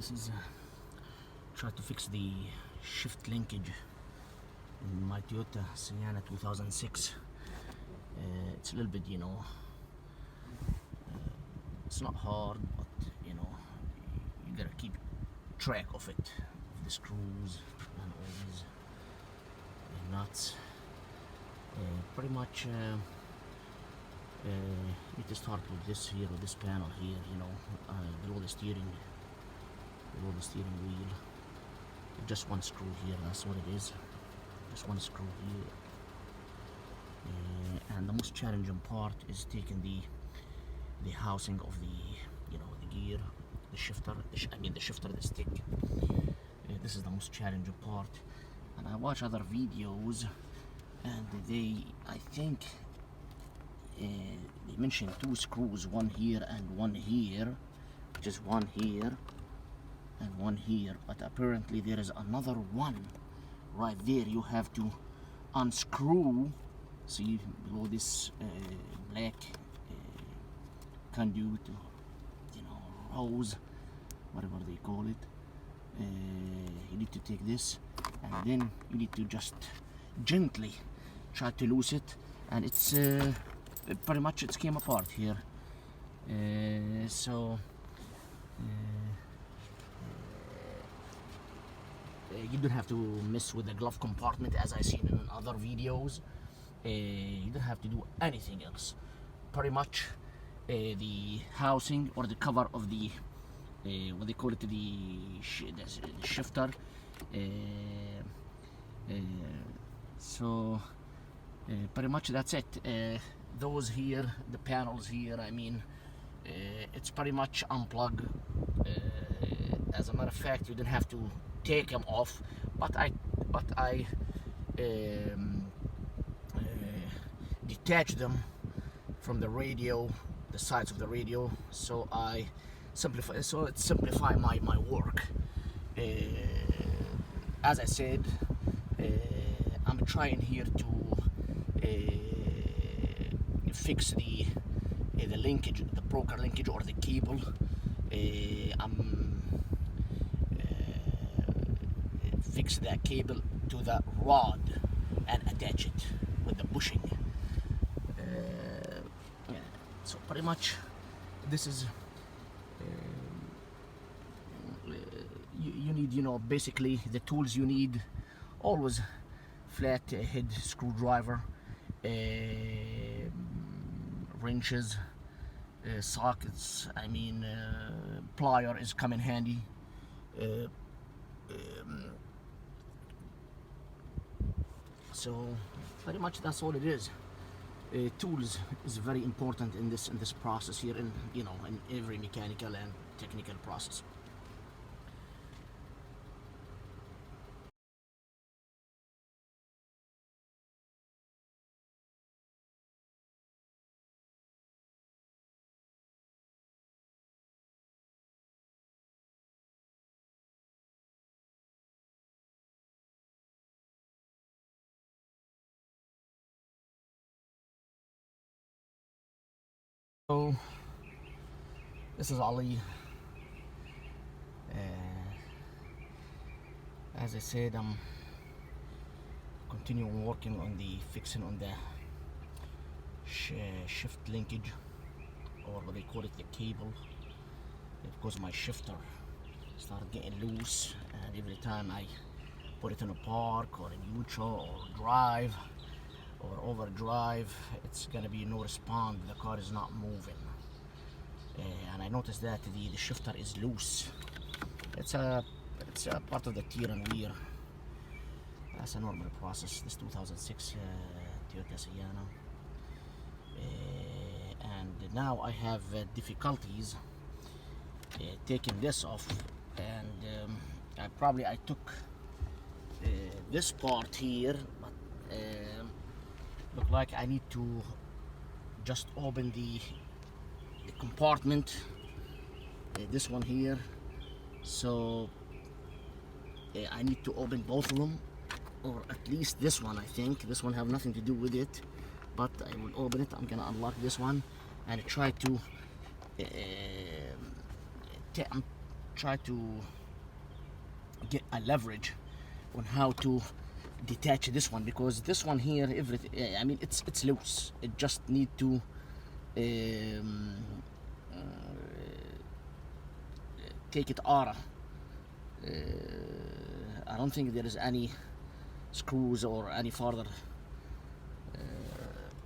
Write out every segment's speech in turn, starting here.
This is try to fix the shift linkage in my Toyota Sienna 2006. It's a little bit, it's not hard, but you gotta keep track of it, of the screws and all these nuts. Pretty much need to start with this here, with this panel here, below the steering wheel. Just one screw here, that's what it is. Just one screw here. And the most challenging part is taking the housing of the the gear, the shifter, the shifter, the stick. This is the most challenging part. And I watch other videos, and I think they mentioned 2 screws, one here and one here, which is one here and one here, but apparently there is another one right there. You have to unscrew, see below this black conduit, hose, whatever they call it. You need to take this, and then you need to just gently try to loose it, and it's pretty much it came apart here. You don't have to mess with the glove compartment as I seen in other videos. You don't have to do anything else. Pretty much the housing or the cover of the what they call it, the shifter. Pretty much that's it. Those here, the panels here, it's pretty much unplug. As a matter of fact, you don't have to take them off, but I detach them from the radio, the sides of the radio, so I simplify my work. As I said, I'm trying here to fix the linkage, the broker linkage or the cable. Fix that cable to that rod and attach it with the bushing. So pretty much this is you need, basically the tools you need. Always flat head screwdriver, wrenches, sockets, plier is come in handy. So pretty much that's all it is. Tools is very important in this process here, in every mechanical and technical process. So this is Ali. As I said, I'm continuing working on the fixing on the shift linkage, or what they call it, the cable, because my shifter started getting loose, and every time I put it in a park or in neutral or drive or overdrive, it's gonna be no response. The car is not moving, and I noticed that the shifter is loose. It's a part of the tear and wear. That's a normal process. This 2006 Toyota Sienna, and now I have difficulties taking this off, and I took this part here, but look like I need to just open the compartment, this one here. So I need to open both of them, or at least this one. I think this one have nothing to do with it, but I will open it. I'm gonna unlock this one and try to try to get a leverage on how to detach this one, because this one here, everything, I mean, it's loose. It just need to take it out. I don't think there is any screws or any further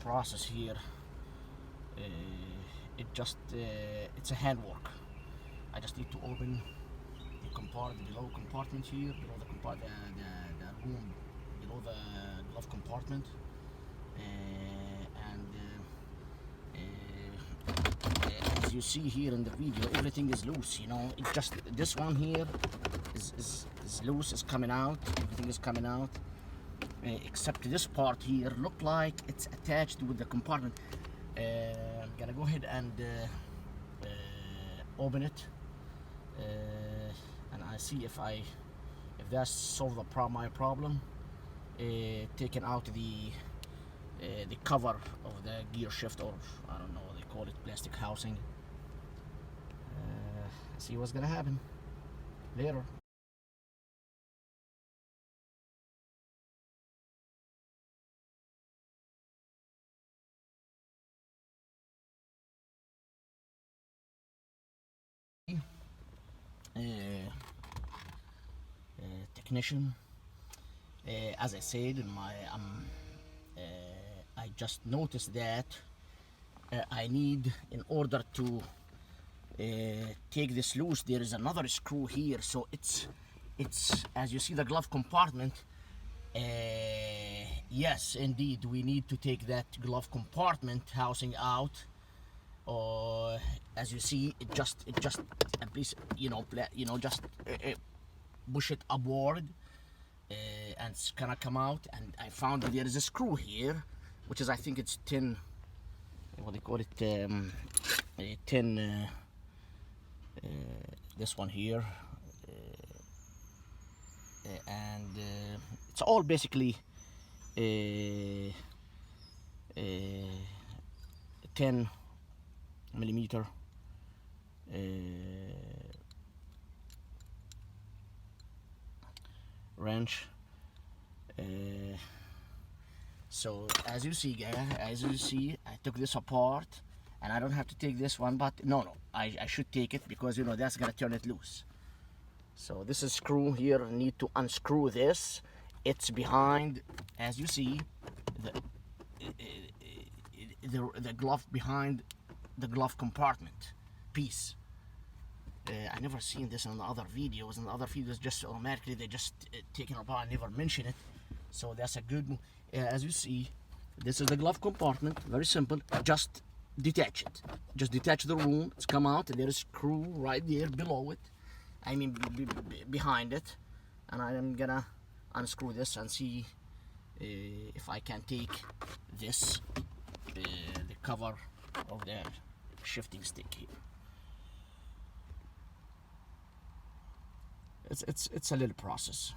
process here. It's a handwork. I just need to open the below compartment here, below the room, below the glove compartment, as you see here in the video, everything is loose. You know, it just, this one here is loose, is coming out. Everything is coming out, except this part here look like it's attached with the compartment. I'm gonna go ahead and open it, and I see if that solve my problem. Taking out the cover of the gear shift, or I don't know what they call it, plastic housing. See what's gonna happen later. Technician, as I said in my I just noticed that I need, in order to take this loose, there is another screw here. So it's as you see the glove compartment, yes indeed we need to take that glove compartment housing out, or as you see, it just please, just push it upward, and it's gonna come out. And I found that there is a screw here, which is, I think it's 10, what they call it, 10, this one here, and it's all basically 10 millimeter wrench. So as you see, I took this apart, and I don't have to take this one, but no, I should take it, because that's gonna turn it loose. So this is screw here, need to unscrew this. It's behind, as you see, the glove, behind the glove compartment piece. I never seen this in the other videos. In the other videos, just automatically they just take it apart. I never mention it, so that's a good move. As you see, this is the glove compartment. Very simple. Just detach it. Just detach the room. It's come out, and there is a screw right there below it. I mean, behind it. And I'm gonna unscrew this and see if I can take this, the cover of the shifting stick here. It's a little process.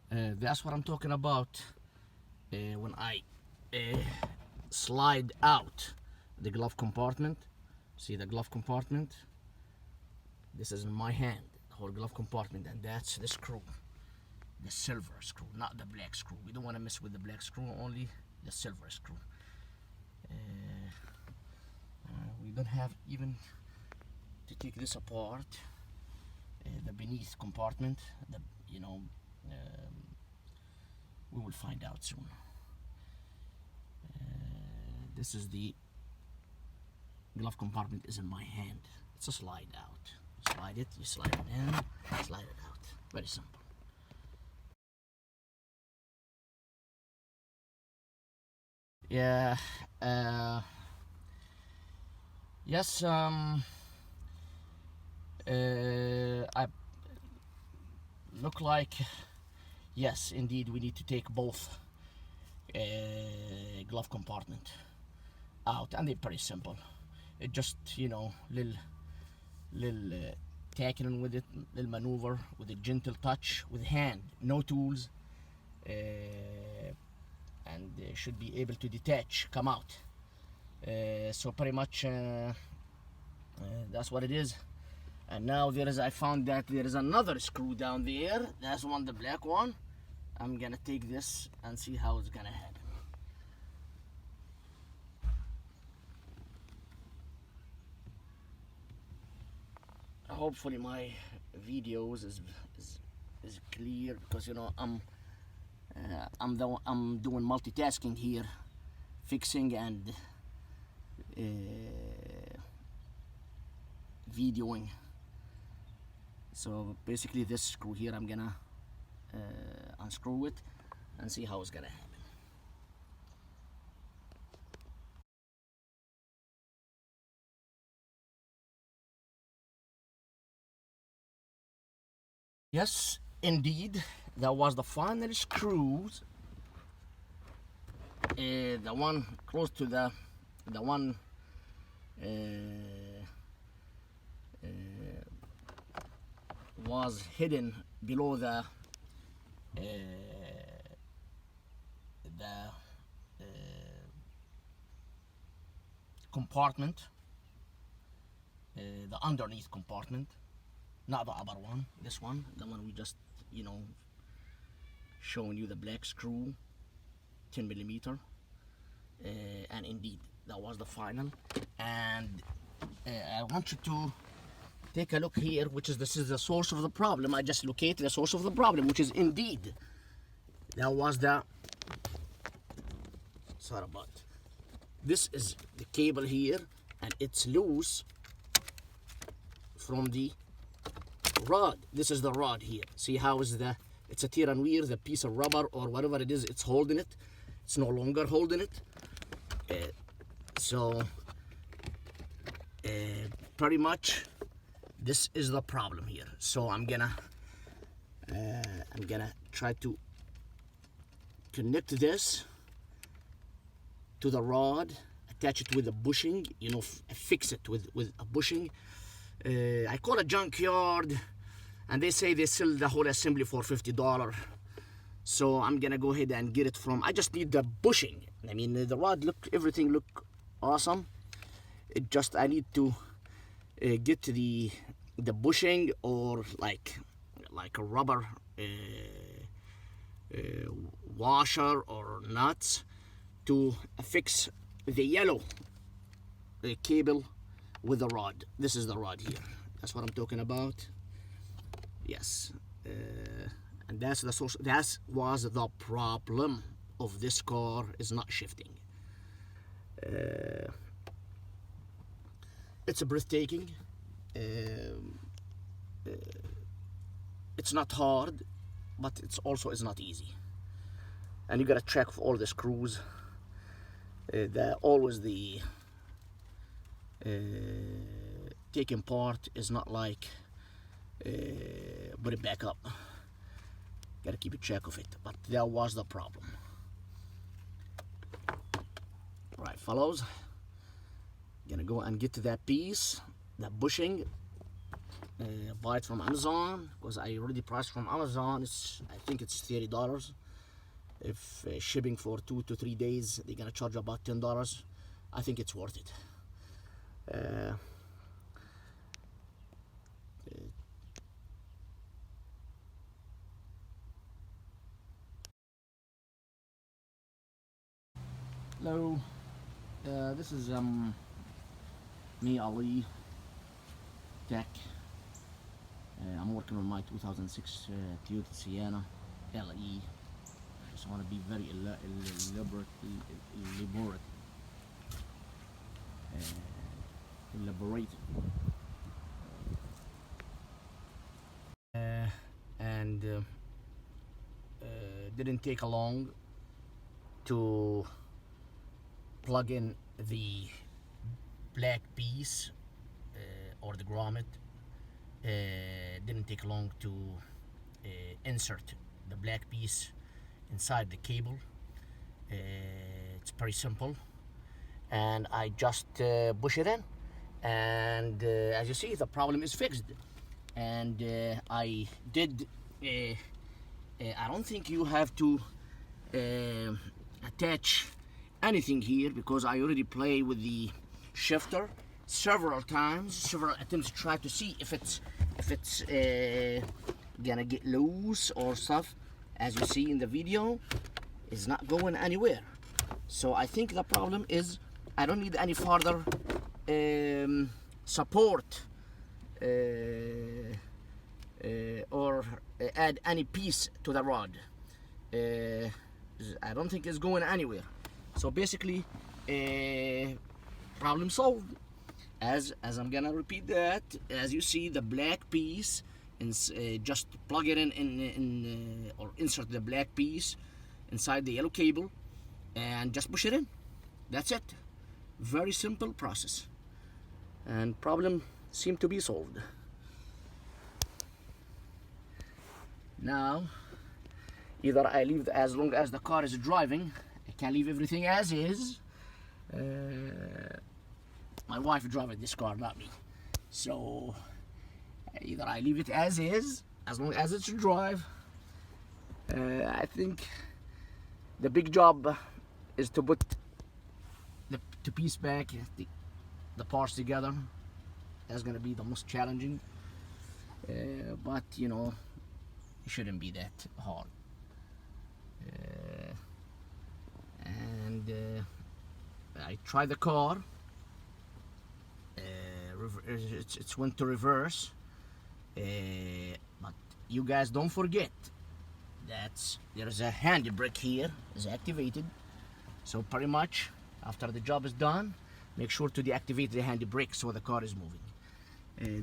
That's what I'm talking about when I slide out the glove compartment. See the glove compartment? This is in my hand, the whole glove compartment, and that's the screw, the silver screw, not the black screw. We don't want to mess with the black screw, only the silver screw. We don't have even to take this apart, the beneath compartment, we will find out soon. This is the glove compartment, is in my hand. It's a slide out. Slide it, you slide it in, slide it out. Very simple. Yeah. Yes. I look like, yes, indeed, we need to take both glove compartment out, and they're pretty simple. It just, little tackling with it, little maneuver with a gentle touch with hand, no tools, and should be able to detach, come out. So pretty much that's what it is. And now I found that there is another screw down there. That's one, the black one. I'm gonna take this and see how it's gonna happen. Hopefully my videos is clear, because you know I'm doing multitasking here, fixing and videoing. So basically this screw here, I'm gonna unscrew it and see how it's gonna happen. Yes, indeed, that was the final screws. The one close to the one was hidden below the compartment, the underneath compartment, not the upper one. This one, the one we just, you know, showing you the black screw, 10 millimeter, and indeed that was the final. And I want you to take a look here, which is, this is the source of the problem. I just located the source of the problem, which is indeed that was the, sorry about, this is the cable here, and it's loose from the rod. This is the rod here. See how is the, it's a tear and wear, the piece of rubber or whatever it is, it's holding it. It's no longer holding it. So pretty much this is the problem here. So I'm gonna try to connect this to the rod, attach it with a bushing, you know, fix it with a bushing. I call it junkyard, and they say they sell the whole assembly for $50. So I'm gonna go ahead and get it from, I just need the bushing. I mean, the rod, look, everything look awesome. It just, I need to get to the bushing, or like a rubber washer or nuts to fix the yellow cable with the rod. This is the rod here. That's what I'm talking about. Yes. And that's the source. That was the problem of this car, is not shifting. It's a breathtaking. It's not hard, but it's also is not easy. And you gotta check for all the screws. Always the taking part is not like put it back up. Gotta keep a check of it, but that was the problem. Right, fellows, gonna go and get to that piece, that bushing. Buy it from Amazon, because I already priced from Amazon. I think it's $30. If shipping for 2 to 3 days, they're gonna charge about $10. I think it's worth it. Hello, this is me, Ali Tech. I'm working on my 2006 Toyota Sienna LE. Just want to be very elaborate. And didn't take long to plug in the black piece or the grommet. Didn't take long to insert the black piece inside the cable. It's pretty simple, and I just push it in, and as you see, the problem is fixed. And I did I don't think you have to attach anything here, because I already play with the shifter several times, several attempts to try to see if it's gonna get loose or stuff. As you see in the video, it's not going anywhere. So I think the problem is I don't need any further support or add any piece to the rod. I don't think it's going anywhere. So basically, problem solved. As I'm gonna repeat that, as you see the black piece, and just plug it in or insert the black piece inside the yellow cable and just push it in. That's it. Very simple process, and problem seemed to be solved. Now either I leave, as long as the car is driving, I can leave everything as is. My wife drives this car, not me. So either I leave it as is, as long as it's drive. I think the big job is to put the piece back, the parts together. That's gonna be the most challenging. But you know, it shouldn't be that hard. And I tried the car. It's went to reverse, but you guys don't forget that there's a handbrake here is activated. So pretty much after the job is done, make sure to deactivate the handbrake so the car is moving.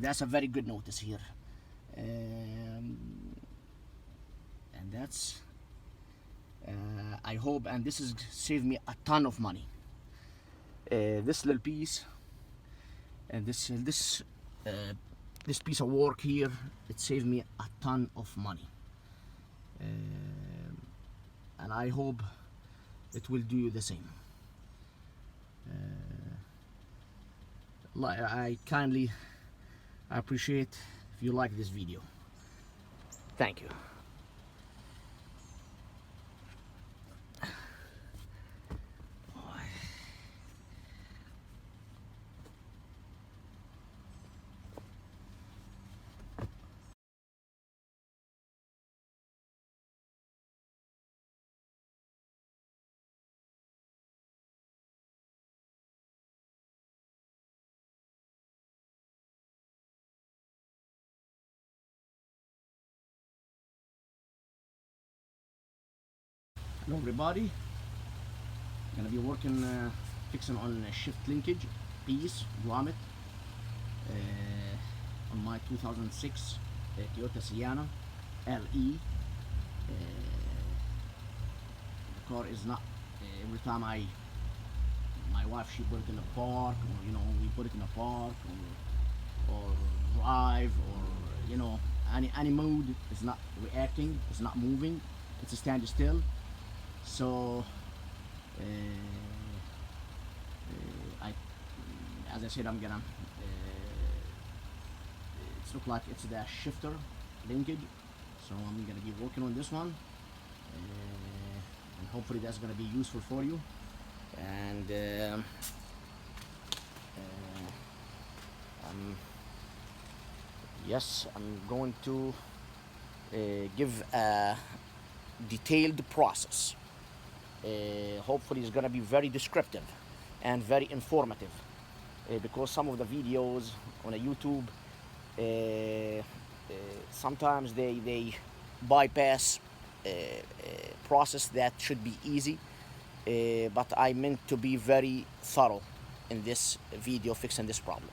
That's a very good notice here. And that's I hope, and this has saved me a ton of money. This little piece and this piece of work here, it saved me a ton of money, and I hope it will do you the same. I appreciate if you like this video. Thank you. Hello everybody, I'm gonna be working fixing on a shift linkage piece, grommet, on my 2006 Toyota Sienna LE. The car is not, every time my wife, she put it in a park, or you know, we put it in a park, or drive, or you know, any mode, it's not reacting, it's not moving, it's standing still. So as I said, I'm gonna it's look like it's the shifter linkage, so I'm gonna be working on this one, and hopefully that's gonna be useful for you. And yes, I'm going to give a detailed process. Hopefully it's gonna be very descriptive and very informative, because some of the videos on a YouTube, sometimes they bypass process that should be easy, but I meant to be very thorough in this video fixing this problem.